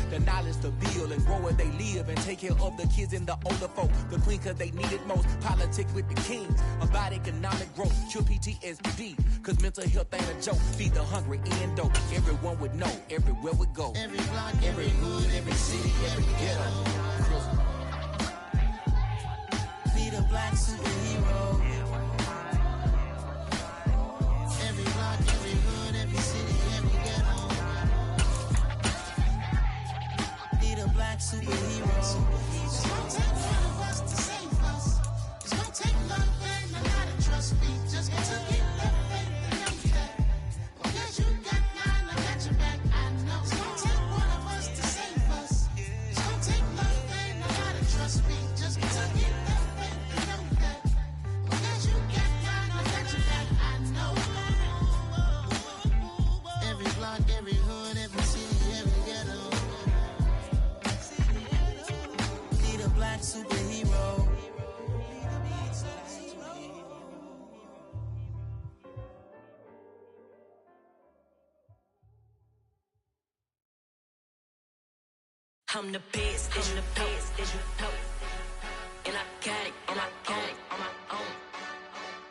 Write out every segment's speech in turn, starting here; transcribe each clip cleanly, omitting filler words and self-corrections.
The knowledge to build and grow where they live and take care of the kids and the older folk. The queen cause they need it most. Politics with the kings. About economic growth. Cure PTSD. Cause mental health ain't a joke. Feed the hungry and dope. Everyone would know. Everywhere we go. Every block, every hood, every city, every ghetto. Be the black superhero. Every block, every hood, every city, every ghetto. Be the black superhero. It's gonna take one of us to save us. It's gonna take love and a lot of trust me. Just to get love and know that. Because you got mine, I got your back, I know. It's gonna take one of us to save us. It's gonna take love and a lot of trust me. Just to get love and know that. Because you got mine, I got your back, I know. Every block, every hood, every city, every ghetto. Be the black superhero. I'm the best, as you know. And I got it, on my own.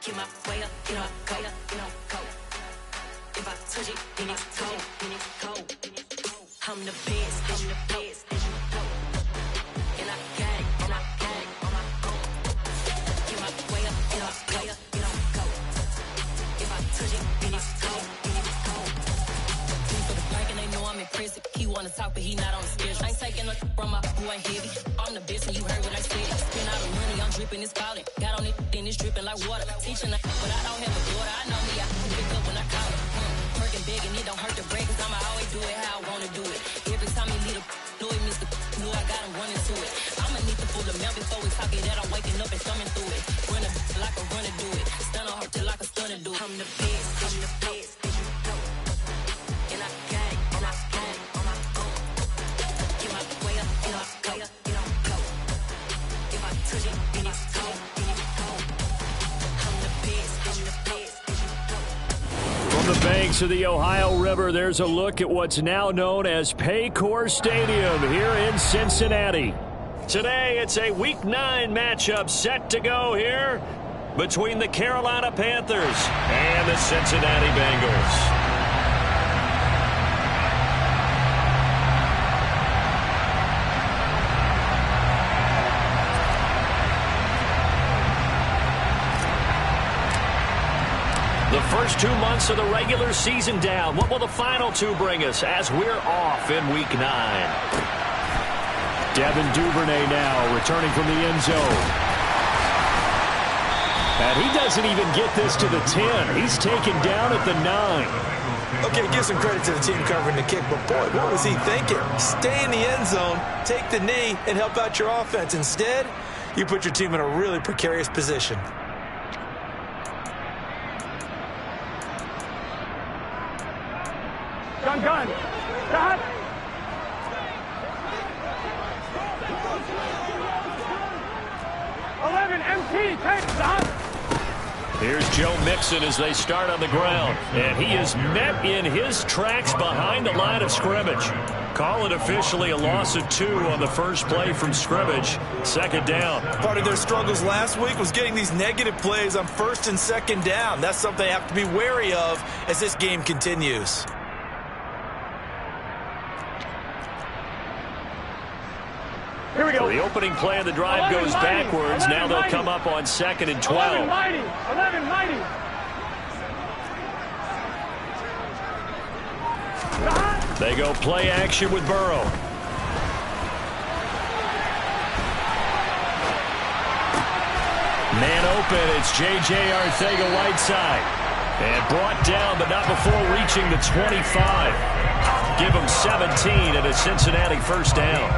Get my way up, go. If I touch it, then it's cold. I'm the best, as you know. And I got it, on my own. Get my way up, go. If I touch it, then it's cold. For the blank and they know I'm impressive. He wanna talk, but he not on the schedule. I ain't taking no from my boy heavy. I'm the best and you heard what I said. Spend all the money, I'm dripping, it's falling. Got on it, then it's dripping like water. Teaching her, but I don't have a daughter. I know me, I can pick up when I call it. Working big and it don't hurt the break, cause I'ma always do it how I wanna do it. Every time he need a know he miss the know I got him running to it. I'ma need the full amount before we talk it that I'm waking up and thumbing through it. Run a like a runner do it. Stun on her till like a stunner do it. I'm the best, as you know. And I got it, on my own. Get my way up, go. If I touch it, then it's cold. I'm the best, as you know. From the banks of the Ohio River, there's a look at what's now known as Paycor Stadium here in Cincinnati. Today, it's a Week 9 matchup set to go here between the Carolina Panthers and the Cincinnati Bengals. The first 2 months of the regular season down. What will the final 2 bring us as we're off in Week 9? Devin Duvernay now returning from the end zone. And he doesn't even get this to the 10. He's taken down at the 9. Okay, give some credit to the team covering the kick, but boy, what was he thinking? Stay in the end zone, take the knee, and help out your offense. Instead, you put your team in a really precarious position. Gun. Stop. Here's Joe Mixon as they start on the ground. And he is met in his tracks behind the line of scrimmage. Call it officially a loss of 2 on the first play from scrimmage. Second down. Part of their struggles last week was getting these negative plays on first and second down. That's something they have to be wary of as this game continues. Here we go. The opening play of the drive goes backwards. Now they'll come up on 2nd and 12. 11 mighty. They go play action with Burrow. Man open, it's J.J. Arcega-Whiteside. And brought down, but not before reaching the 25. Give him 17 and a Cincinnati first down.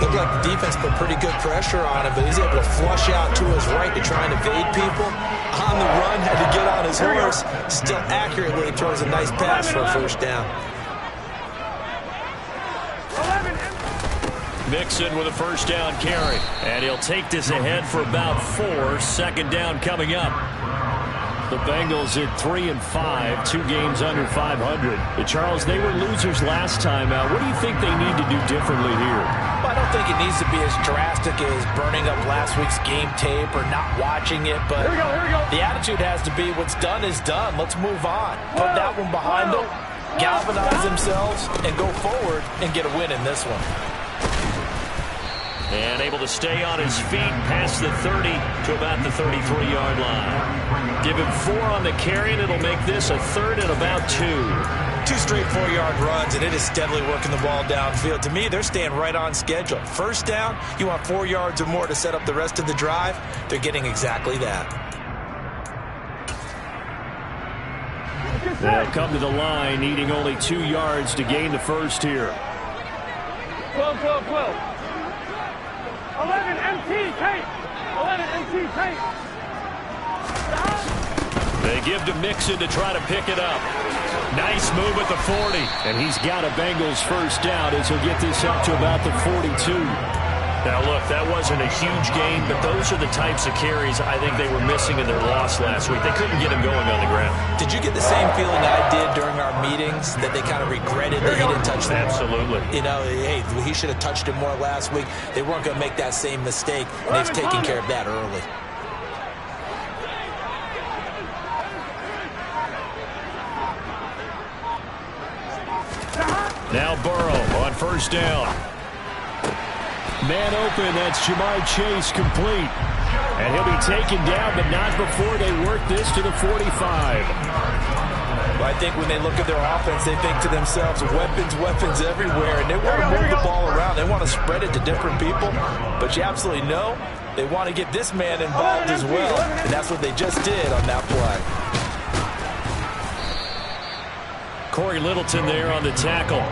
Looked like the defense put pretty good pressure on him, but he's able to flush out to his right to try and evade people. On the run, had to get on his horse. Still accurately throws a nice pass for a first down. Mixon with a first down carry. And he'll take this ahead for about 4. Second down coming up. The Bengals at 3-5, 2 games under 500. But Charles, they were losers last time out. What do you think they need to do differently here? Well, I don't think it needs to be as drastic as burning up last week's game tape or not watching it, but Here we go. the attitude has to be what's done is done. Let's move on. Put that one behind them, galvanize themselves, and go forward and get a win in this one. And able to stay on his feet past the 30 to about the 33-yard line. Give him 4 on the carry, and it'll make this a 3rd and about 2. 2 straight 4-yard runs, and it is steadily working the ball downfield. To me, they're staying right on schedule. First down, you want 4 yards or more to set up the rest of the drive. They're getting exactly that. They'll come to the line, needing only 2 yards to gain the first here. 12. 11 MT tape. 11 MT tape. They give to Mixon to try to pick it up. Nice move at the 40. And he's got a Bengals first down as he'll get this up to about the 42. Now, look, that wasn't a huge gain, but those are the types of carries I think they were missing in their loss last week. They couldn't get him going on the ground. Did you get the same feeling I did during our meetings, that they kind of regretted that he didn't touch them? Absolutely. You know, hey, he should have touched him more last week. They weren't going to make that same mistake, and they've taken care of that early. Now Burrow on first down. Man open, that's Ja'Marr Chase complete. And he'll be taken down, but not before they work this to the 45. Well, I think when they look at their offense, they think to themselves, weapons everywhere, and they want to move the ball around. They want to spread it to different people, but you absolutely know they want to get this man involved as well, and that's what they just did on that play. Corey Littleton there on the tackle.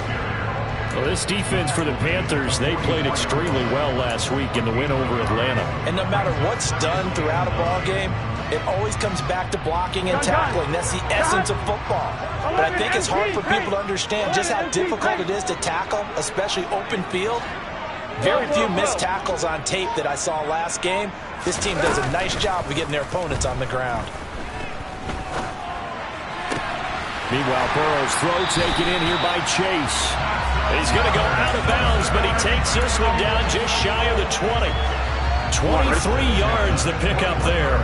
Well, this defense for the Panthers, they played extremely well last week in the win over Atlanta. And no matter what's done throughout a ball game, it always comes back to blocking and tackling. That's the essence of football. But I think it's hard for people to understand just how difficult it is to tackle, especially open field. Very few missed tackles on tape that I saw last game. This team does a nice job of getting their opponents on the ground. Meanwhile, Burrow's throw taken in here by Chase. He's going to go out of bounds, but he takes this one down just shy of the 20. 23 yards the pickup there.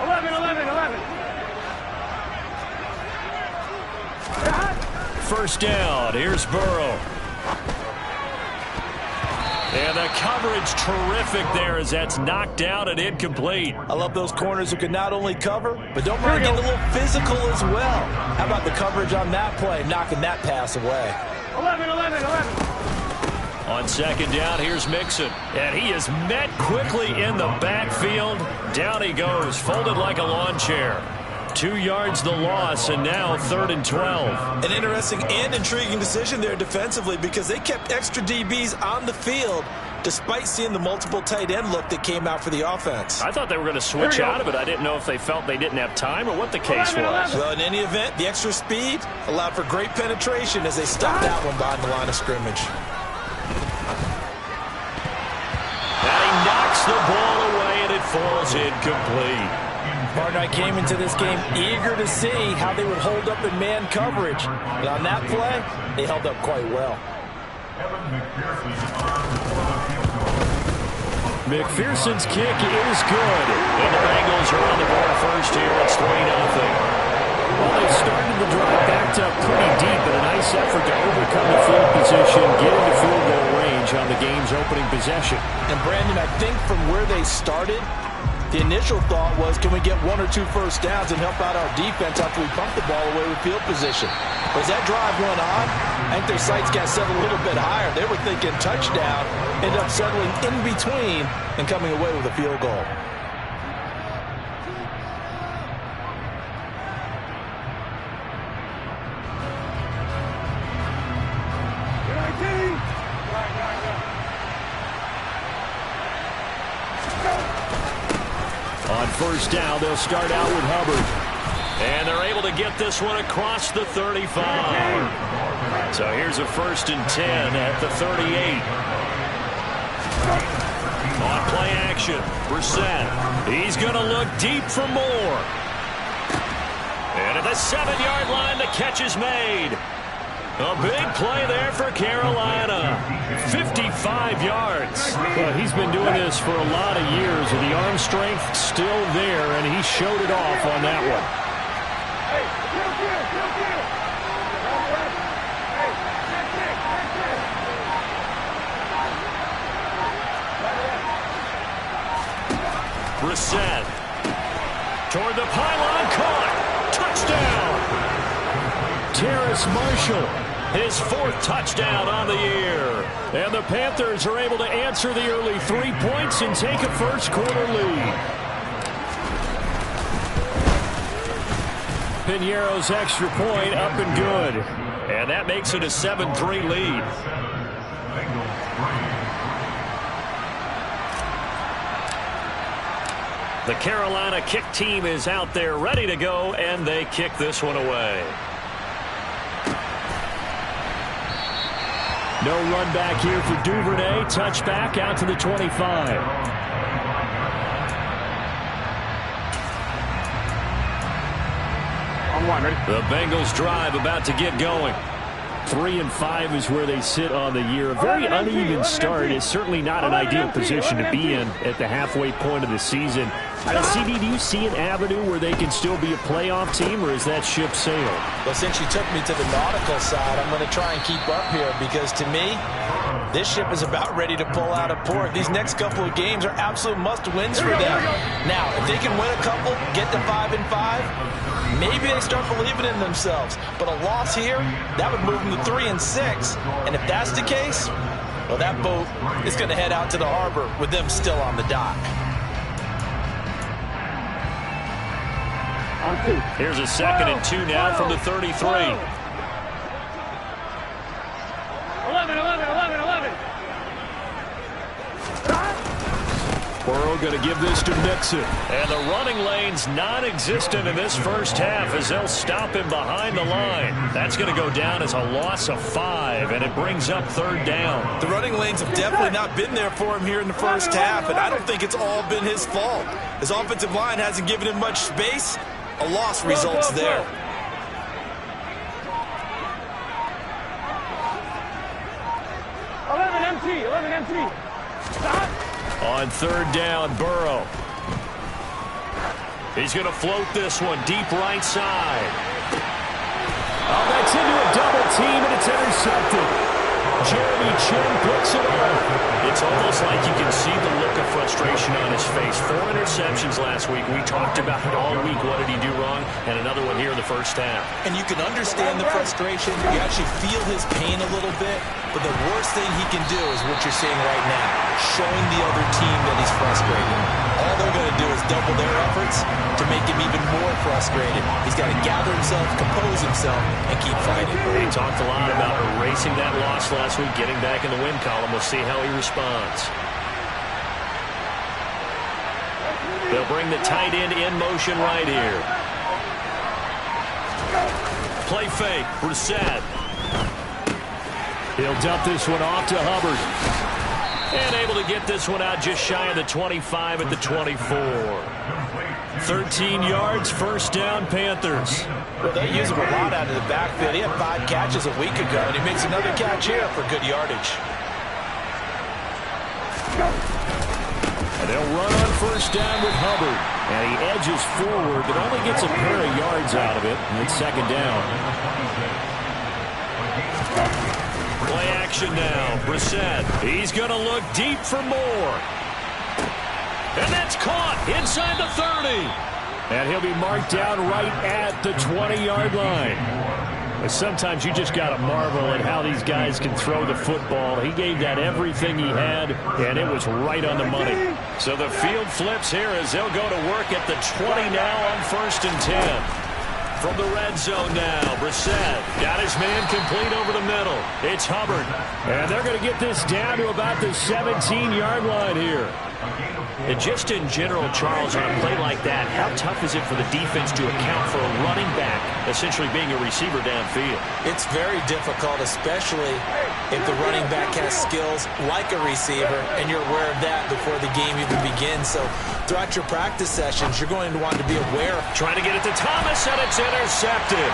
11. First down, here's Burrow. And the coverage terrific there as that's knocked down and incomplete. I love those corners who can not only cover, but don't mind getting a little physical as well. How about the coverage on that play, knocking that pass away? 11. On second down, here's Mixon. And he is met quickly in the backfield. Down he goes, folded like a lawn chair. 2 yards the loss, and now 3rd and 12. An interesting and intriguing decision there defensively, because they kept extra DBs on the field despite seeing the multiple tight end look that came out for the offense. I thought they were going to switch out of it. I didn't know if they felt they didn't have time or what the case was. Well, in any event, the extra speed allowed for great penetration as they stopped that one behind the line of scrimmage. And he knocks the ball away, and it falls incomplete. Partner, I came into this game eager to see how they would hold up in man coverage. But on that play, they held up quite well. McPherson's kick is good. And the Bengals are on the board first here. It's 3-0. Well, they started the drive backed up pretty deep, but a nice effort to overcome the field position, get into field goal range on the game's opening possession. And Brandon, I think from where they started, the initial thought was, can we get 1 or 2 first downs and help out our defense after we pump the ball away with field position? But as that drive went on, I think their sights got set a little bit higher. They were thinking touchdown, ended up settling in between and coming away with a field goal. On first down, they'll start out with Hubbard. And they're able to get this one across the 35. So here's a 1st and 10 at the 38. On Play action. Brissett. He's going to look deep for more. And at the 7-yard line, the catch is made. A big play there for Carolina. 55 yards. Well, he's been doing this for a lot of years, and the arm strength still there, and he showed it off on that one. Brissett. Toward the pylon, caught. Touchdown. Terrace Marshall. His 4th touchdown on the year. And the Panthers are able to answer the early 3 points and take a first-quarter lead. Piñeiro's extra point up and good. And that makes it a 7-3 lead. The Carolina kick team is out there ready to go, and they kick this one away. No run back here for Duvernay. Touchback out to the 25. The Bengals drive about to get going. 3-5 is where they sit on the year. A very uneven start. It's certainly not an ideal position to be in at the halfway point of the season. CD, do you see an avenue where they can still be a playoff team, or is that ship sailed? Well, since you took me to the nautical side, I'm going to try and keep up here because, to me, this ship is about ready to pull out of port. These next couple of games are absolute must-wins for them. Now, if they can win a couple, get to 5-5, maybe they start believing in themselves. But a loss here, that would move them to 3-6. And if that's the case, well, that boat is going to head out to the harbor with them still on the dock. Here's a 2nd and 2 now from the 33. 11. Burrow going to give this to Mixon. And the running lane's non-existent in this first half as they'll stop him behind the line. That's going to go down as a loss of 5, and it brings up 3rd down. The running lanes have definitely not been there for him here in the first half, and I don't think it's all been his fault. His offensive line hasn't given him much space. A loss results there. Eleven MT. Stop. On 3rd down, Burrow. He's going to float this one deep right side. Oh, that's into a double team, and it's intercepted. Jeremy Chin picks it up. It's almost like you can see the look of frustration on his face. 4 interceptions last week. We talked about it all week. What did he do wrong? And another one here in the first half. And you can understand the frustration. You actually feel his pain a little bit. But the worst thing he can do is what you're seeing right now, showing the other team that he's frustrated. All they're going to do is double their efforts to make him even more frustrated. He's got to gather himself, compose himself, and keep fighting. He talked a lot about erasing that loss last week, getting back in the win column. We'll see how he responds. They'll bring the tight end in motion right here. Play fake, Brissett. He'll dump this one off to Hubbard. And able to get this one out just shy of the 25 at the 24. 13 yards, 1st down, Panthers. Well, they use him a lot out of the backfield. He had 5 catches a week ago, and he makes another catch here for good yardage. And they'll run on 1st down with Hubbard. And he edges forward, but only gets a pair of yards out of it. And it's 2nd down. Play action now. Brissett. He's going to look deep for more. And that's caught inside the 30. And he'll be marked down right at the 20-yard line. But sometimes you just got to marvel at how these guys can throw the football. He gave that everything he had, and it was right on the money. So the field flips here as they'll go to work at the 20 now on 1st and 10. From the red zone now, Brissett got his man complete over the middle. It's Hubbard. And they're going to get this down to about the 17-yard line here. And just in general, Charles, on a play like that, how tough is it for the defense to account for a running back essentially being a receiver downfield? It's very difficult, especially if the running back has skills like a receiver, and you're aware of that before the game even begins. So throughout your practice sessions, you're going to want to be aware. Trying to get it to Thomas, and it's intercepted.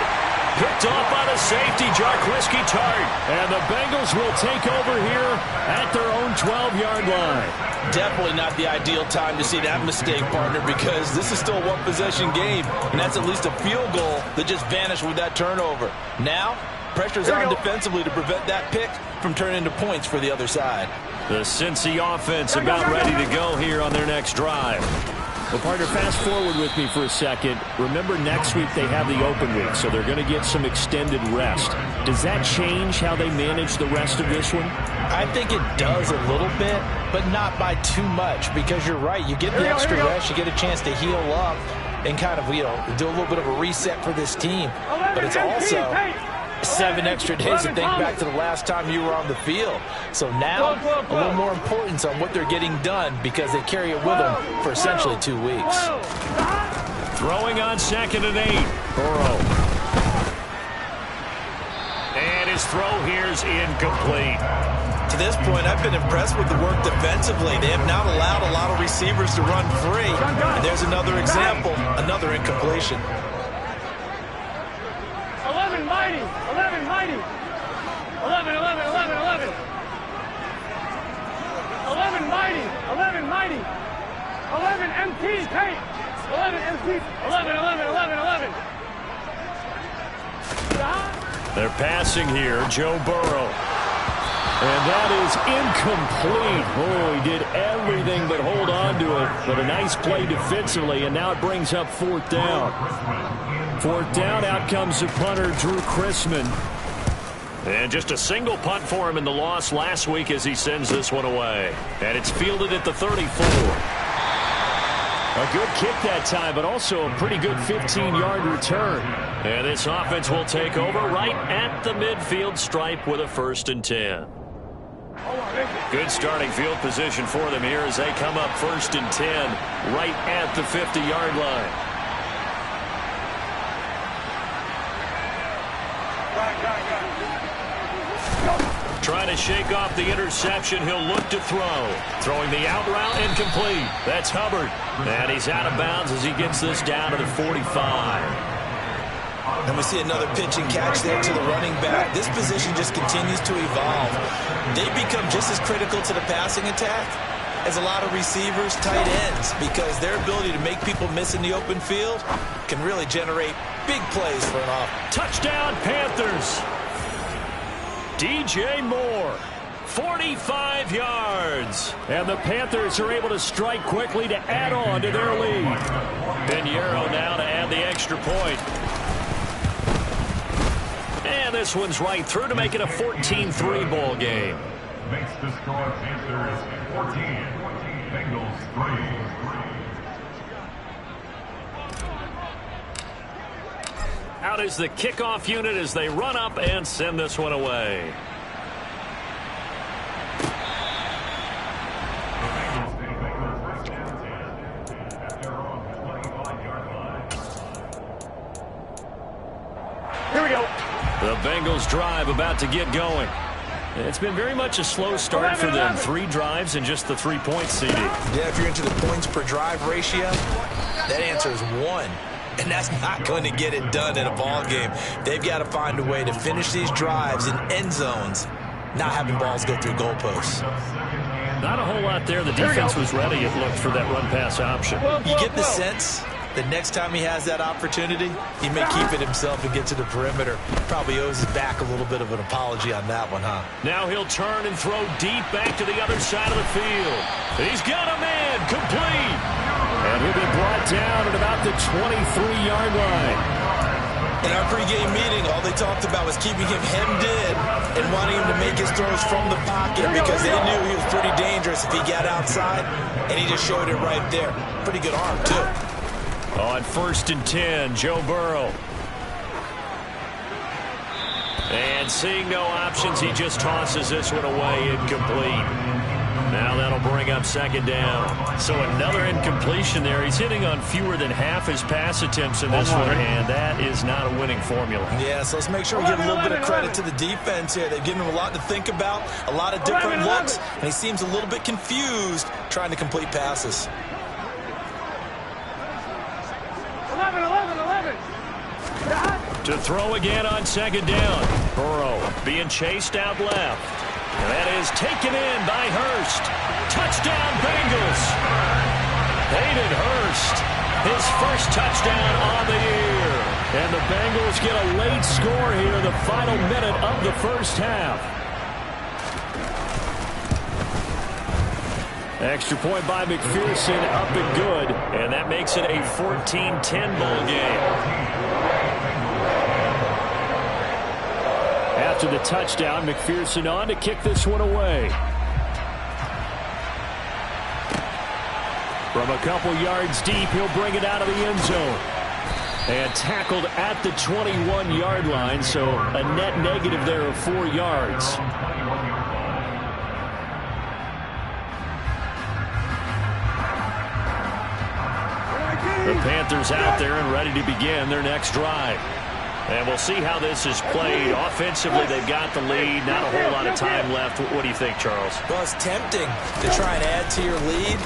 Picked off by the safety, Jarquiski Tartt. And the Bengals will take over here at their own 12-yard line. Definitely not the ideal time to see that mistake, partner, because this is still a one-possession game, and that's at least a field goal that just vanished with that turnover. Now, pressure's on defensively to prevent that pick from turning into points for the other side. The Cincy offense about ready to go here on their next drive. Well, partner, fast forward with me for a second. Remember, next week they have the open week, so they're going to get some extended rest. Does that change how they manage the rest of this one? I think it does a little bit, but not by too much, because you're right. You get the extra rest, you get a chance to heal up and kind of, do a little bit of a reset for this team. But it's also 7 extra days to think back to the last time you were on the field. So now, a little more importance on what they're getting done, because they carry it with them for essentially 2 weeks. Throwing on 2nd and 8. Burrow. And his throw here is incomplete. To this point, I've been impressed with the work defensively. They have not allowed a lot of receivers to run free. And there's another example, another incompletion. 11 mighty, 11 mighty, 11, 11, 11, 11. 11 mighty, 11 mighty, 11 MT, Tate, 11 MT, 11, 11, 11, 11. They're passing here, Joe Burrow. And that is incomplete. Oh, he did everything but hold on to it. But a nice play defensively, and now it brings up 4th down. 4th down, out comes the punter, Drew Chrisman. And just a single punt for him in the loss last week as he sends this one away. And it's fielded at the 34. A good kick that time, but also a pretty good 15-yard return. And this offense will take over right at the midfield stripe with a 1st and 10. Good starting field position for them here as they come up 1st and 10 right at the 50-yard line. Trying to shake off the interception. He'll look to throw. Throwing the out route incomplete. That's Hubbard. And he's out of bounds as he gets this down to the 45. And we see another pitch and catch there to the running back. This position just continues to evolve. They become just as critical to the passing attack as a lot of receivers, tight ends, because their ability to make people miss in the open field can really generate big plays for an offense. Touchdown, Panthers. DJ Moore, 45 yards. And the Panthers are able to strike quickly to add on to their lead. Pinheiro now to add the extra point. And this one's right through to make it a 14-3 ball game. Makes the score Panthers 14, Bengals 3. Out is the kickoff unit as they run up and send this one away. Here we go. The Bengals drive about to get going. It's been very much a slow start for them. 3 drives and just the 3 points, CD. Yeah, if you're into the points per drive ratio, that answer is 1. And that's not going to get it done in a ball game. They've got to find a way to finish these drives in end zones, not having balls go through goalposts. Not a whole lot there. The defense was ready, it looked, for that run-pass option. You get the sense that next time he has that opportunity, he may keep it himself and get to the perimeter. Probably owes his back a little bit of an apology on that one, huh? Now he'll turn and throw deep back to the other side of the field. He's got a man, complete. And he'll be brought down at about the 23-yard line. In our pregame meeting, all they talked about was keeping him hemmed in and wanting him to make his throws from the pocket because they knew he was pretty dangerous if he got outside, and he just showed it right there. Pretty good arm, too. On 1st and 10, Joe Burrow. And seeing no options, he just tosses this one away incomplete. Now that'll bring up second down. So another incompletion there. He's hitting on fewer than half his pass attempts in this one, and that is not a winning formula. Yeah, so let's make sure we give a little bit of credit to the defense here. They've given him a lot to think about, a lot of different looks, and he seems a little bit confused trying to complete passes. 11. To throw again on second down. Burrow being chased out left. And that is taken in by Hurst. Touchdown, Bengals. Hayden Hurst, his first touchdown on the year. And the Bengals get a late score here in the final minute of the first half. Extra point by McPherson, up and good. And that makes it a 14-10 ball game. After the touchdown, McPherson on to kick this one away. From a couple yards deep, he'll bring it out of the end zone. And tackled at the 21-yard line, so a net negative there of 4 yards. The Panthers out there and ready to begin their next drive. And we'll see how this is played. Offensively, they've got the lead. Not a whole lot of time left. What do you think, Charles? Well, it's tempting to try and add to your lead,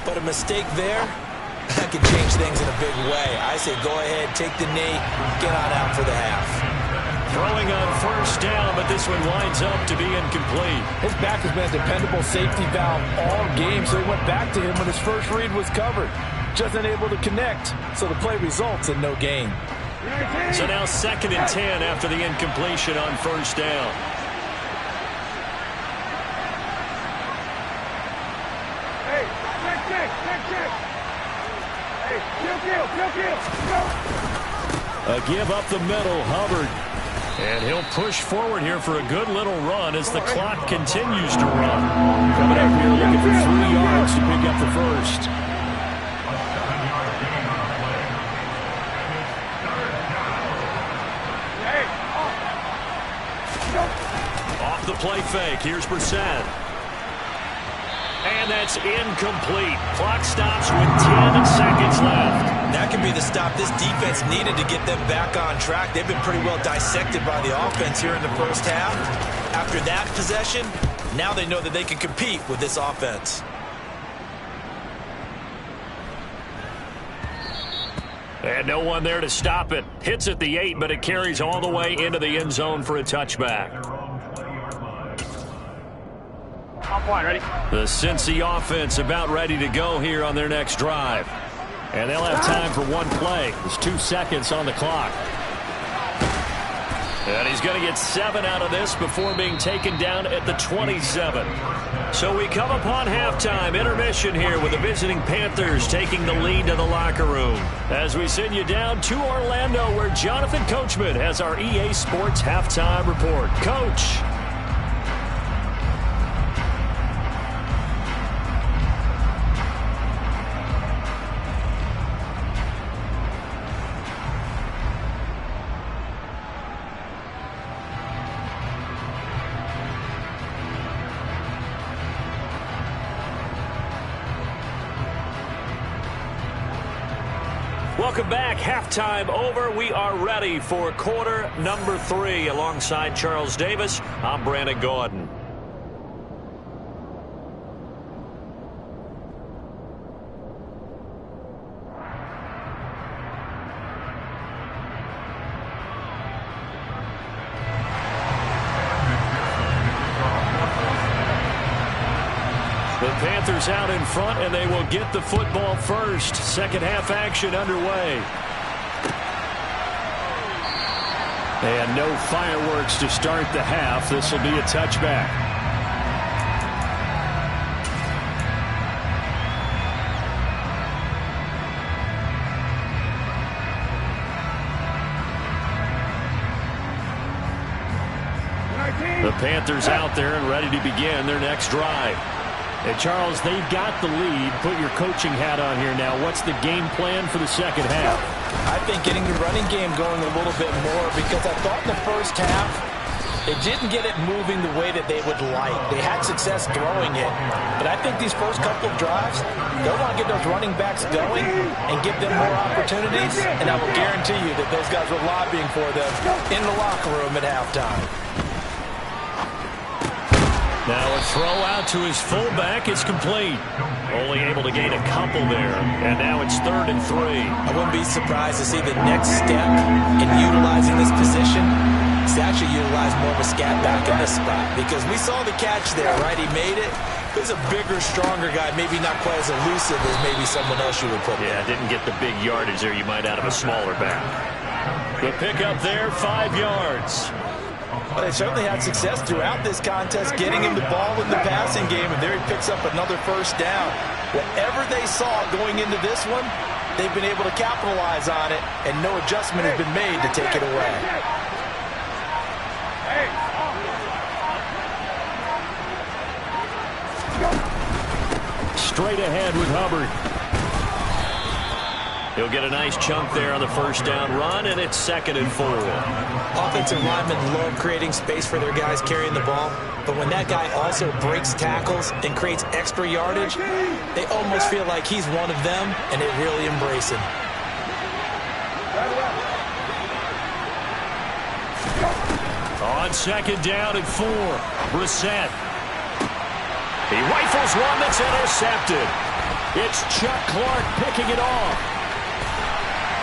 but a mistake there, that could change things in a big way. I say go ahead, take the knee, get on out for the half. Throwing on first down, but this one winds up to be incomplete. His back has been a dependable safety valve all game, so he went back to him when his first read was covered. Just unable to connect, so the play results in no gain. So now 2nd and 10 after the incompletion on first down. Hey, check. Hey, kill. A give up the middle, Hubbard. And he'll push forward here for a good little run as the clock continues to run. Coming up here looking for 3 yards to pick up the first. Off the play fake. Here's Brissett. And that's incomplete. Clock stops with 10 seconds left. That could be the stop this defense needed to get them back on track. They've been pretty well dissected by the offense here in the first half. After that possession, now they know that they can compete with this offense. And no one there to stop it. Hits at the 8, but it carries all the way into the end zone for a touchback. On point, ready? The Cincy offense about ready to go here on their next drive. And they'll have time for one play. There's 2 seconds on the clock. And he's going to get 7 out of this before being taken down at the 27. So we come upon halftime intermission here with the visiting Panthers taking the lead to the locker room. As we send you down to Orlando where Jonathan Coachman has our EA Sports halftime report. Coach. Welcome back. Halftime over. We are ready for quarter number 3. Alongside Charles Davis, I'm Brandon Gordon. The Panthers out in front, and they will get the football first. Second half action underway. And no fireworks to start the half. This will be a touchback. The Panthers out there and ready to begin their next drive. And Charles, they've got the lead. Put your coaching hat on here now. What's the game plan for the second half? I think getting the running game going a little bit more because I thought in the first half They didn't get it moving the way that they would like. They had success throwing it, but I think these first couple of drives, they'll want to get those running backs going and give them more opportunities, and I will guarantee you that those guys were lobbying for them in the locker room at halftime. Now a throw out to his fullback. It's complete. Only able to gain a couple there. And now it's 3rd and 3. I wouldn't be surprised to see the next step in utilizing this position is to actually utilize more of a scat back in this spot. Because we saw the catch there, right? He made it. He's a bigger, stronger guy, maybe not quite as elusive as maybe someone else you would put there. Yeah, didn't get the big yardage there you might out of a smaller back. The pickup there, 5 yards. Well, they certainly had success throughout this contest getting him the ball in the passing game, and there he picks up another first down. Whatever they saw going into this one, they've been able to capitalize on it, and no adjustment has been made to take it away. Straight ahead with Hubbard. He'll get a nice chunk there on the first down run, and it's 2nd and 4. Offensive linemen love creating space for their guys carrying the ball, but when that guy also breaks tackles and creates extra yardage, they almost feel like he's one of them, and they really embrace him. On 2nd down and 4, Brissett. He rifles one that's intercepted. It's Chuck Clark picking it off.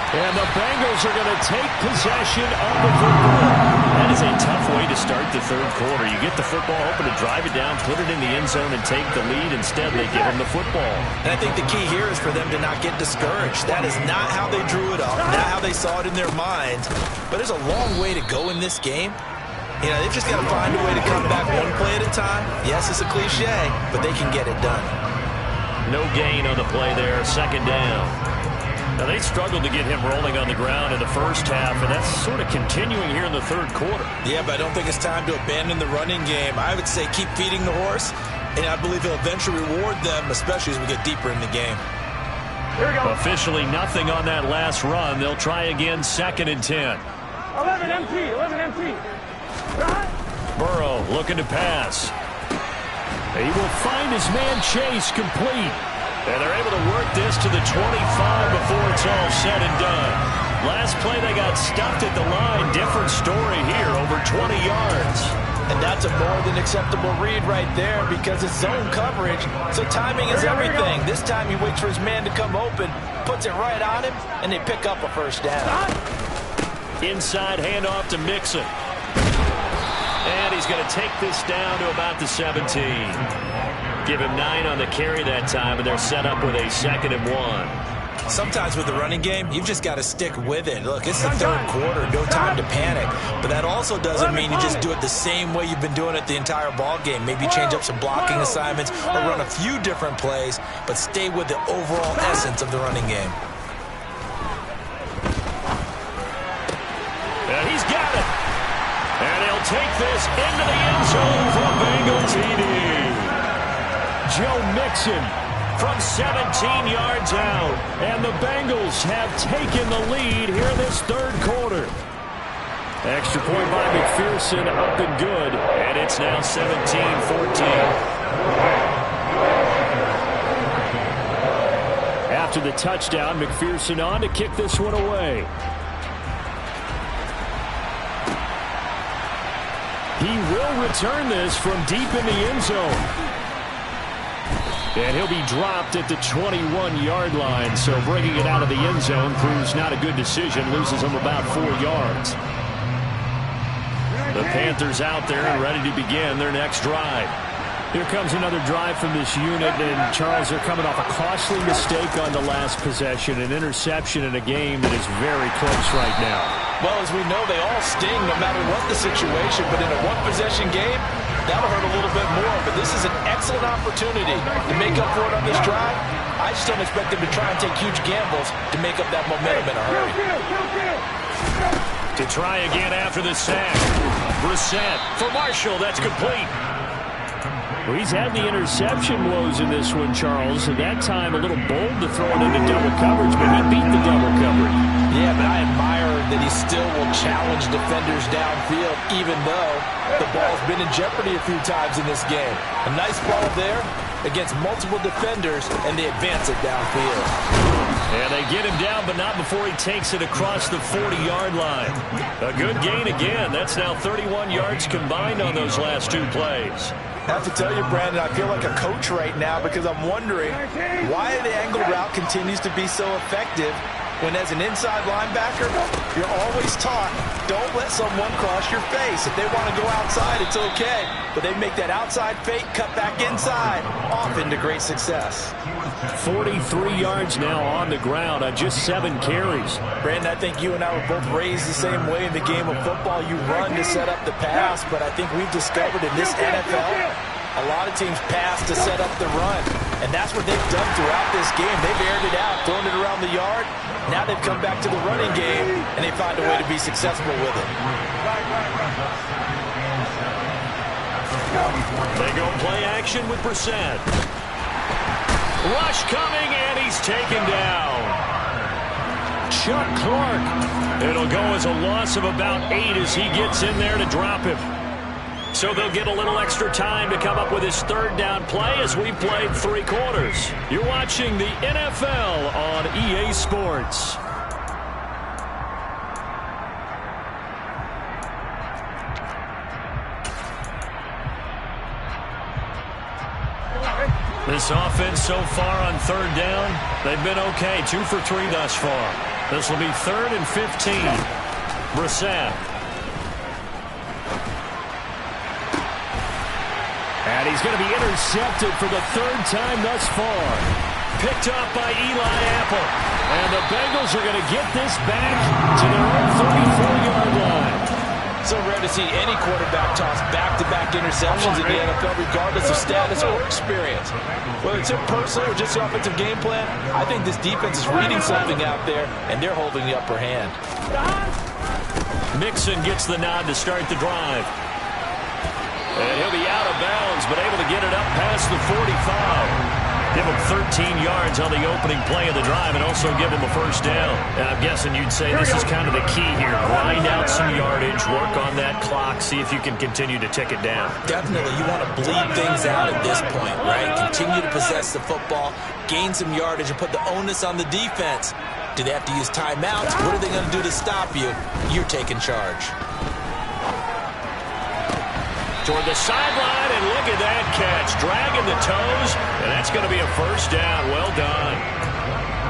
And the Bengals are going to take possession of the football. That is a tough way to start the 3rd quarter. You get the football, hoping to drive it down, put it in the end zone, and take the lead. Instead, they give them the football. And I think the key here is for them to not get discouraged. That is not how they drew it up, not how they saw it in their minds. But there's a long way to go in this game. You know, they've just got to find a way to come back one play at a time. Yes, it's a cliche, but they can get it done. No gain on the play there, 2nd down. Now, they struggled to get him rolling on the ground in the first half, and that's sort of continuing here in the 3rd quarter. Yeah, but I don't think it's time to abandon the running game. I would say keep feeding the horse, and I believe he'll eventually reward them, especially as we get deeper in the game. Here we go. Officially nothing on that last run. They'll try again, 2nd and 10. 11 empty, 11 empty. Burrow looking to pass. He will find his man Chase complete. And they're able to work this to the 25 before it's all said and done. Last play, they got stuffed at the line. Different story here, over 20 yards. And that's a more than acceptable read right there because it's zone coverage, so timing is everything. This time he waits for his man to come open, puts it right on him, and they pick up a first down. Inside handoff to Mixon. And he's going to take this down to about the 17. Give him 9 on the carry that time, and they're set up with a 2nd and 1. Sometimes with the running game, you've just got to stick with it. Look, it's the 3rd quarter, no time to panic. But that also doesn't mean you just do it the same way you've been doing it the entire ball game. Maybe change up some blocking assignments or run a few different plays, but stay with the overall essence of the running game. And he's got it. And he'll take this into the end zone for Bengals TD. Joe Mixon from 17 yards out. And the Bengals have taken the lead here in this 3rd quarter. Extra point by McPherson, up and good. And it's now 17-14. After the touchdown, McPherson on to kick this one away. He will return this from deep in the end zone. And he'll be dropped at the 21-yard line. So bringing it out of the end zone proves not a good decision. Loses him about 4 yards. The Panthers out there and ready to begin their next drive. Here comes another drive from this unit, and Charles, they're coming off a costly mistake on the last possession, an interception in a game that is very close right now. Well, as we know, they all sting no matter what the situation, but in a one-possession game, that'll hurt a little bit more, but this is an excellent opportunity to make up for it on this drive. I just don't expect them to try and take huge gambles to make up that momentum in a hurry. To try again after the sack. Brissett for Marshall, that's complete. Well, he's had the interception woes in this one, Charles, and that time a little bold to throw it into double coverage, but he beat the double coverage. Yeah, but I admire that he still will challenge defenders downfield, even though the ball's been in jeopardy a few times in this game. A nice ball there against multiple defenders, and they advance it downfield. And they get him down, but not before he takes it across the 40-yard line. A good gain again. That's now 31 yards combined on those last two plays. I have to tell you, Brandon, I feel like a coach right now because I'm wondering why the angle route continues to be so effective when as an inside linebacker, you're always taught, don't let someone cross your face. If they want to go outside, it's okay. But they make that outside fake, cut back inside, often to great success. 43 yards now on the ground on just 7 carries. Brandon, I think you and I were both raised the same way in the game of football. You run to set up the pass, but I think we've discovered in this NFL, a lot of teams pass to set up the run. And that's what they've done throughout this game. They've aired it out, thrown it around the yard. Now they've come back to the running game, and they find a way to be successful with it. They go play action with Brissett. Rush coming, and he's taken down. Chuck Clark. It'll go as a loss of about 8 as he gets in there to drop him. So they'll get a little extra time to come up with his third down play as we played 3 quarters. You're watching the NFL on EA Sports. This offense so far on third down, they've been okay. 2 for 3 thus far. This will be 3rd and 15. Brissett. And he's going to be intercepted for the 3rd time thus far. Picked up by Eli Apple. And the Bengals are going to get this back to their own 34-yard line. So rare to see any quarterback toss back-to-back interceptions in the NFL, regardless of status or experience. Whether it's him personally or just the offensive game plan, I think this defense is reading something out there, and they're holding the upper hand. Mixon gets the nod to start the drive. And he'll be out of bounds, but able to get it up past the 45. Give him 13 yards on the opening play of the drive and also give him a first down. And I'm guessing you'd say this is kind of the key here. Grind out some yardage, work on that clock, see if you can continue to tick it down. Definitely. You want to bleed things out at this point, right? Continue to possess the football, gain some yardage, and put the onus on the defense. Do they have to use timeouts? What are they going to do to stop you? You're taking charge. Toward the sideline, and look at that catch. Dragging the toes, and that's going to be a first down. Well done.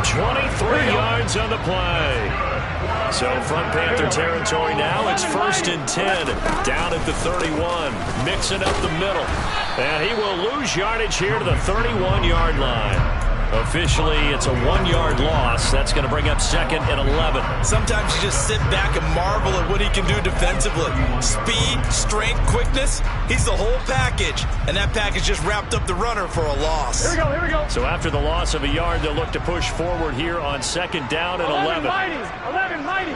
23 yards on the play. So from Panther territory now, it's 1st and 10. Down at the 31. Mixing up the middle. And he will lose yardage here to the 31-yard line. Officially, it's a 1-yard loss. That's going to bring up 2nd and 11. Sometimes you just sit back and marvel at what he can do defensively. Speed, strength, quickness, he's the whole package. And that package just wrapped up the runner for a loss. Here we go. So after the loss of a yard, they'll look to push forward here on 2nd down and 11. 11 mighty.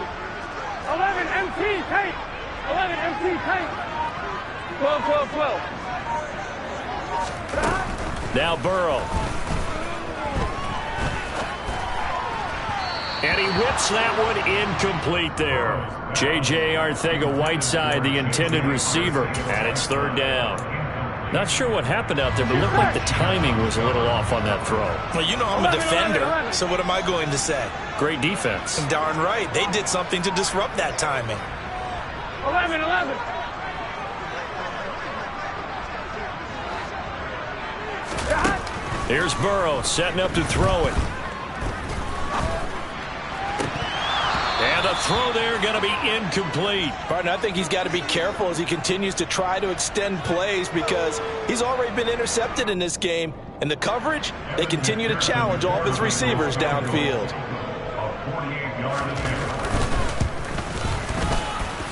11 MT tight. 11 MT tight. 12. Now Burrow. And he whips that one incomplete there. J.J. Arcega-Whiteside, the intended receiver, and it's 3rd down. Not sure what happened out there, but it looked like the timing was a little off on that throw. Well, you know I'm a defender, so what am I going to say? Great defense. Darn right. They did something to disrupt that timing. 11. Here's Burrow setting up to throw it. And the throw there going to be incomplete. Partner, I think he's got to be careful as he continues to try to extend plays because he's already been intercepted in this game. And the coverage, they continue to challenge all of his receivers downfield.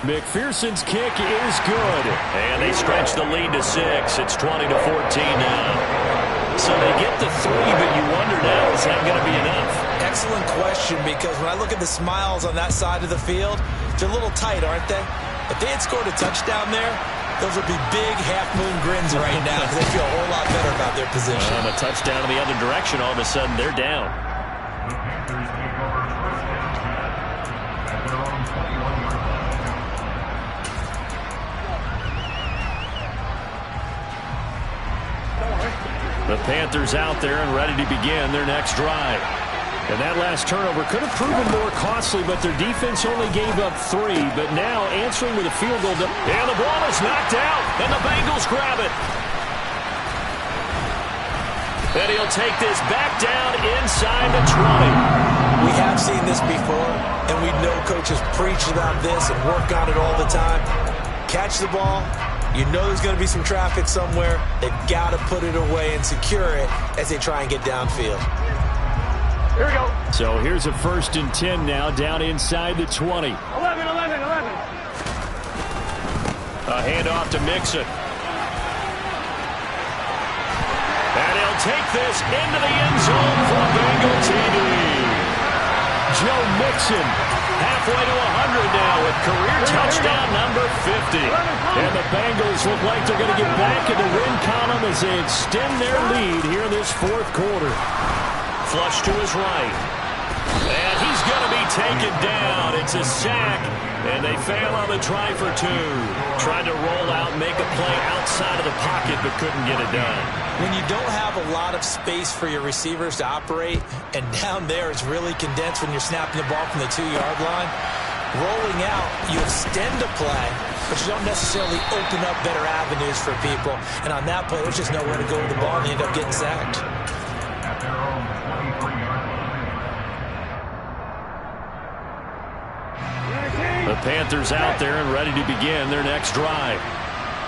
McPherson's kick is good. And they stretch the lead to 6. It's 20-14 now. So they get the 3, but you wonder now, is that going to be enough? Excellent question, because when I look at the smiles on that side of the field, they're a little tight, aren't they? If they had scored a touchdown there, those would be big half-moon grins right now because they feel a whole lot better about their position. And a touchdown in the other direction, all of a sudden they're down. The Panthers out there and ready to begin their next drive. And that last turnover could have proven more costly, but their defense only gave up 3. But now answering with a field goal. And the ball is knocked out, and the Bengals grab it. And he'll take this back down inside the 20. We have seen this before, and we know coaches preach about this and work on it all the time. Catch the ball. You know there's going to be some traffic somewhere. They've got to put it away and secure it as they try and get downfield. Here we go. So here's a 1st and 10 now, down inside the 20. 11. A handoff to Mixon. And he'll take this into the end zone for a Bengal TD. Joe Mixon, halfway to 100 now with career touchdown number 50. And the Bengals look like they're going to get back in the win column as they extend their lead here in this 4th quarter. Flush to his right. And he's going to be taken down. It's a sack, and they fail on the try for 2. Tried to roll out, make a play outside of the pocket, but couldn't get it done. When you don't have a lot of space for your receivers to operate, and down there it's really condensed when you're snapping the ball from the 2-yard line, rolling out, you extend a play, but you don't necessarily open up better avenues for people. And on that play, there's just nowhere to go with the ball, and they end up getting sacked. The Panthers out there and ready to begin their next drive.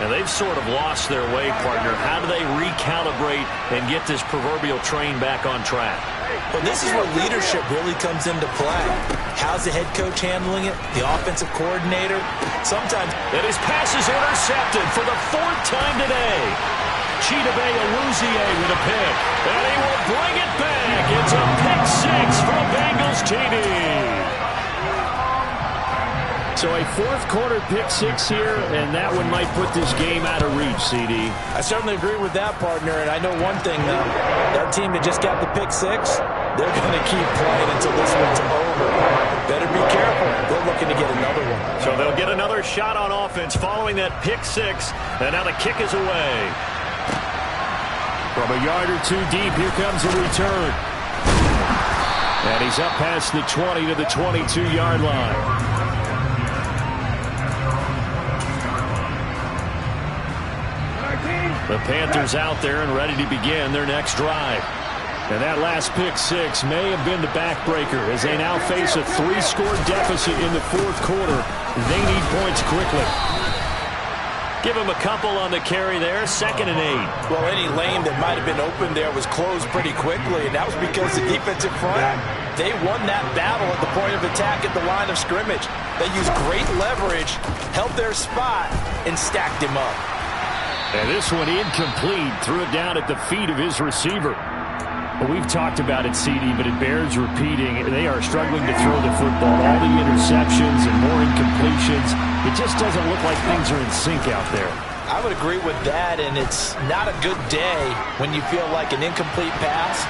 And they've sort of lost their way, partner. How do they recalibrate and get this proverbial train back on track? Well, this is where leadership really comes into play. How's the head coach handling it? The offensive coordinator? Sometimes. And his pass is intercepted for the 4th time today. Chidobe Awuzie with a pick. And he will bring it back. It's a pick 6 for a Bengals TD. So a 4th quarter pick 6 here, and that one might put this game out of reach, CD. I certainly agree with that, partner, and I know one thing, though. That team that just got the pick 6, they're going to keep playing until this one's over. Better be careful. They're looking to get another one. So they'll get another shot on offense following that pick 6, and now the kick is away. From a yard or 2 deep, here comes a return. And he's up past the 20 to the 22-yard line. The Panthers out there and ready to begin their next drive. And that last pick 6 may have been the backbreaker as they now face a 3-score deficit in the 4th quarter. They need points quickly. Give him a couple on the carry there, 2nd and 8. Well, any lane that might have been open there was closed pretty quickly, and that was because the defensive front, they won that battle at the point of attack at the line of scrimmage. They used great leverage, held their spot, and stacked him up. And this one incomplete. Threw it down at the feet of his receiver. Well, we've talked about it, CD, but it bears repeating. They are struggling to throw the football. All the interceptions and more incompletions. It just doesn't look like things are in sync out there. I would agree with that, and it's not a good day when you feel like an incomplete pass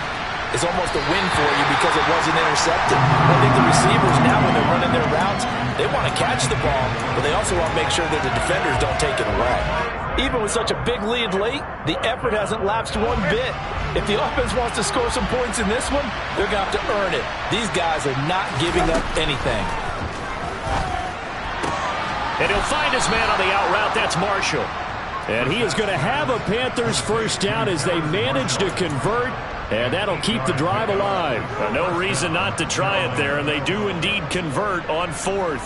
is almost a win for you because it wasn't intercepted. I think the receivers now, when they're running their routes, they want to catch the ball, but they also want to make sure that the defenders don't take it away. Even with such a big lead late, the effort hasn't lapsed one bit. If the offense wants to score some points in this one, they're going to have to earn it. These guys are not giving up anything. And he'll find his man on the out route. That's Marshall. And he is going to have a Panthers 1st down as they manage to convert. And that'll keep the drive alive. No reason not to try it there, and they do indeed convert on 4th.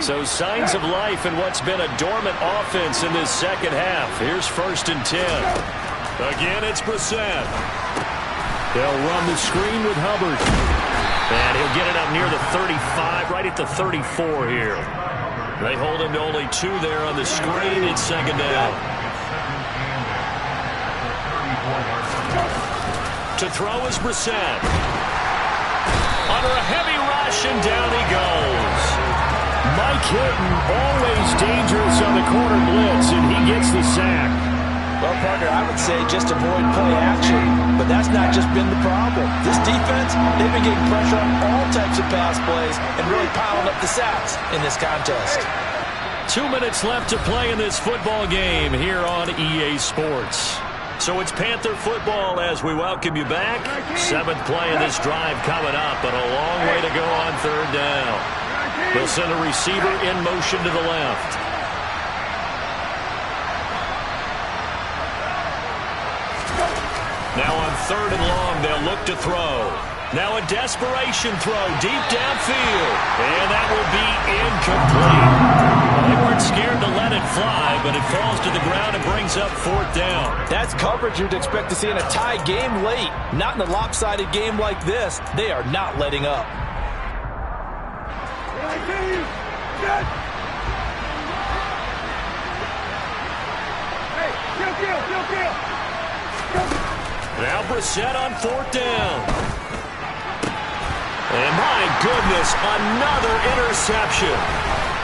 So signs of life in what's been a dormant offense in this 2nd half. Here's 1st and 10. Again, it's Brissett. They'll run the screen with Hubbard. And he'll get it up near the 35, right at the 34 here. They hold him to only 2 there on the screen. It's 2nd down. To throw is Brissett. Under a heavy rush, and down he goes. Mike Hilton, always dangerous on the corner blitz, and he gets the sack. Well, partner, I would say just avoid play action, but that's not just been the problem. This defense, they've been getting pressure on all types of pass plays and really piling up the sacks in this contest. 2 minutes left to play in this football game here on EA Sports. So it's Panther football as we welcome you back. 7th play of this drive coming up, but a long way to go on 3rd down. They'll send a receiver in motion to the left. Now on 3rd and long, they'll look to throw. Now a desperation throw deep downfield. And that will be incomplete. Well, they weren't scared to let it fly, but it falls to the ground and brings up 4th down. That's coverage you'd expect to see in a tie game late. Not in a lopsided game like this. They are not letting up. Now Brissett on 4th down. And my goodness, another interception.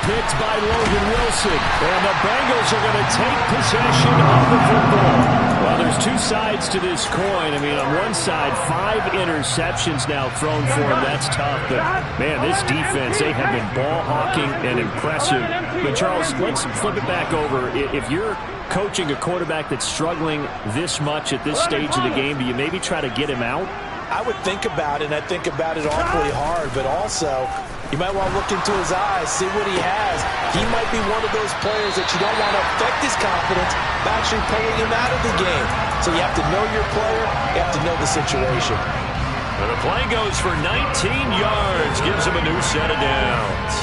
Picked by Logan Wilson. And the Bengals are going to take possession of the football. Well, there's 2 sides to this coin. I mean, on one side, 5 interceptions now thrown for him. That's tough. But, man, this defense, they have been ball hawking and impressive. But, Charles, let's flip it back over. If you're coaching a quarterback that's struggling this much at this stage of the game, do you maybe try to get him out? I would think about it, and I think about it awfully hard, but also you might want to look into his eyes, see what he has. He might be one of those players that you don't want to affect his confidence by actually pulling him out of the game. So you have to know your player, you have to know the situation. And the play goes for 19 yards, gives him a new set of downs.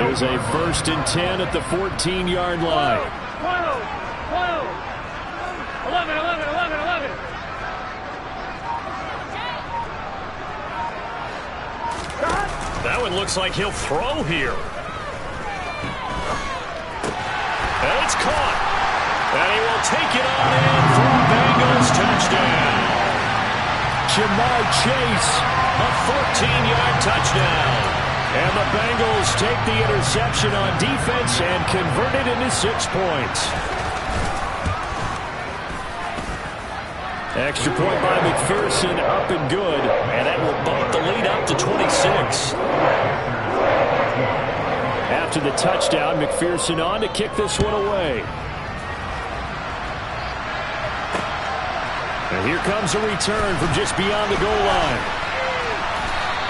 There's a 1st and 10 at the 14-yard line. 11, 11, 11, 11. That one looks like he'll throw here. And it's caught. And he will take it on in for a Bengals touchdown. Jamar Chase, a 14-yard touchdown. And the Bengals take the interception on defense and convert it into 6 points. Extra point by McPherson, up and good. And that will bump the lead up to 26. After the touchdown, McPherson on to kick this one away. And here comes a return from just beyond the goal line.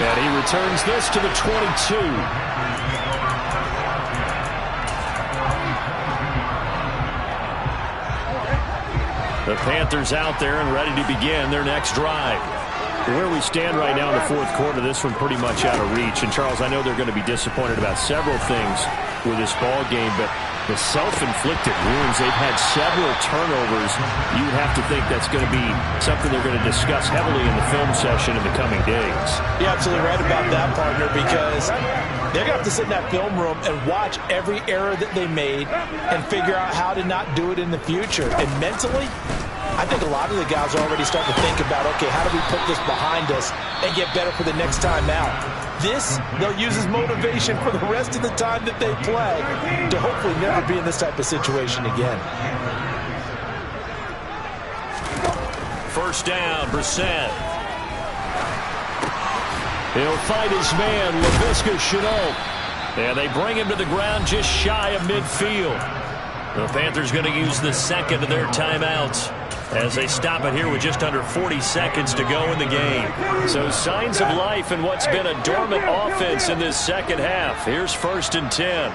And he returns this to the 22. The Panthers out there and ready to begin their next drive. Where we stand right now in the 4th quarter, this one pretty much out of reach. And, Charles, I know they're going to be disappointed about several things with this ball game, but the self-inflicted wounds, they've had several turnovers. You would have to think that's going to be something they're going to discuss heavily in the film session in the coming days. You're absolutely right about that, partner, because they're going to have to sit in that film room and watch every error that they made and figure out how to not do it in the future. And mentally, I think a lot of the guys are already starting to think about, okay, how do we put this behind us and get better for the next time out? This, they'll use as motivation for the rest of the time that they play to hopefully never be in this type of situation again. 1st down, Brissett. He'll fight his man, Laviska Shenault. And they bring him to the ground just shy of midfield. The Panthers going to use the 2nd of their timeouts as they stop it here with just under 40 seconds to go in the game. So signs of life in what's been a dormant offense in this 2nd half. Here's 1st and 10.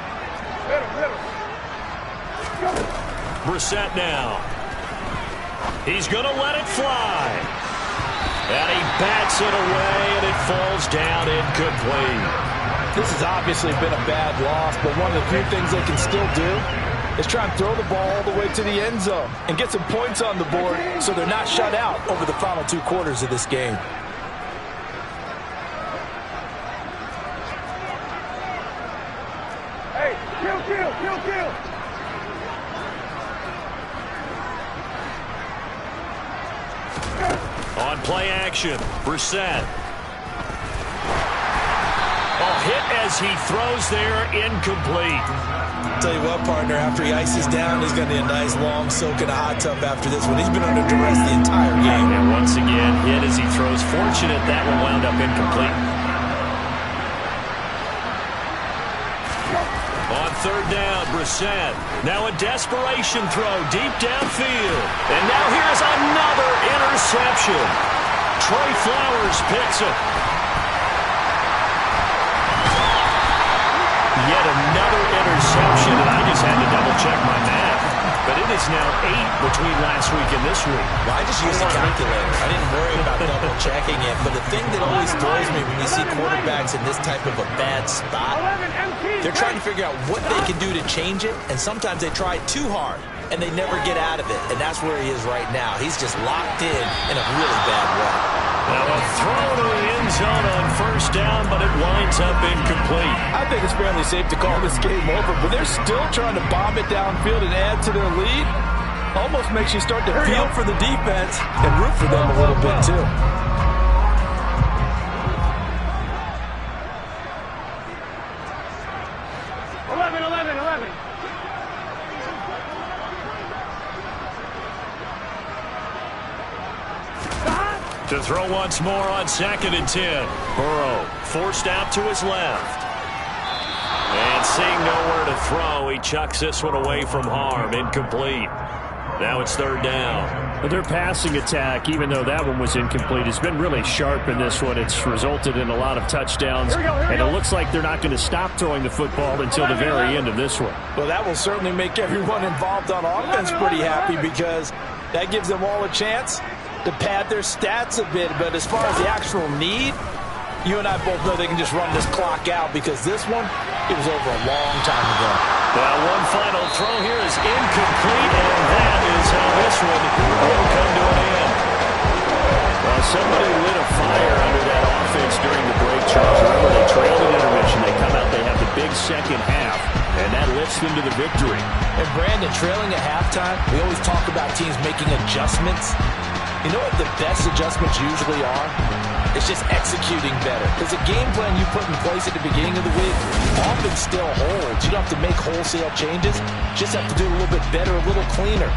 Brissett now. He's going to let it fly. And he bats it away, and it falls down incomplete. This has obviously been a bad loss, but one of the few things they can still do is try and throw the ball all the way to the end zone and get some points on the board so they're not shut out over the final 2 quarters of this game. Hey, kill, kill, kill, kill. On play action, Brissett. Oh, hit as he throws there, incomplete. Tell you what, partner, after he ices down, he's going to need a nice long soak in a hot tub after this one. He's been under duress the entire game. And once again, hit as he throws. Fortunate that one wound up incomplete. On third down, Brissett. Now a desperation throw deep downfield. And now here's another interception. Trey Flowers picks it. Yet another interception, and I just had to double-check my math. But it is now 8 between last week and this week. Well, I just used the calculator. I didn't worry about double-checking it. But the thing that always throws me when you see quarterbacks in this type of a bad spot, they're trying to figure out what they can do to change it, and sometimes they try too hard, and they never get out of it. And that's where he is right now. He's just locked in a really bad way. Now a throw to the end zone on first down, but it winds up incomplete. I think it's fairly safe to call this game over, but they're still trying to bomb it downfield and add to their lead. Almost makes you start to feel for the defense and root for them a little bit, too. To throw once more on 2nd and 10. Burrow forced out to his left. And seeing nowhere to throw, he chucks this one away from harm. Incomplete. Now it's 3rd down. But their passing attack, even though that one was incomplete, has been really sharp in this one. It's resulted in a lot of touchdowns. And it looks like they're not going to stop throwing the football until the very end of this one. Well, that will certainly make everyone involved on offense pretty happy because that gives them all a chance to pad their stats a bit. But as far as the actual need, you and I both know they can just run this clock out because this one, it was over a long time ago. Well, one final throw here is incomplete, and that is how this one will come to an end. Well, somebody lit a fire under that offense during the break, Charles. Remember, they trailed at intermission. They come out, they have the big second half, and that lifts them to the victory. And Brandon, trailing at halftime, we always talk about teams making adjustments. You know what the best adjustments usually are? It's just executing better. Because the game plan you put in place at the beginning of the week often still holds. You don't have to make wholesale changes. Just have to do a little bit better, a little cleaner.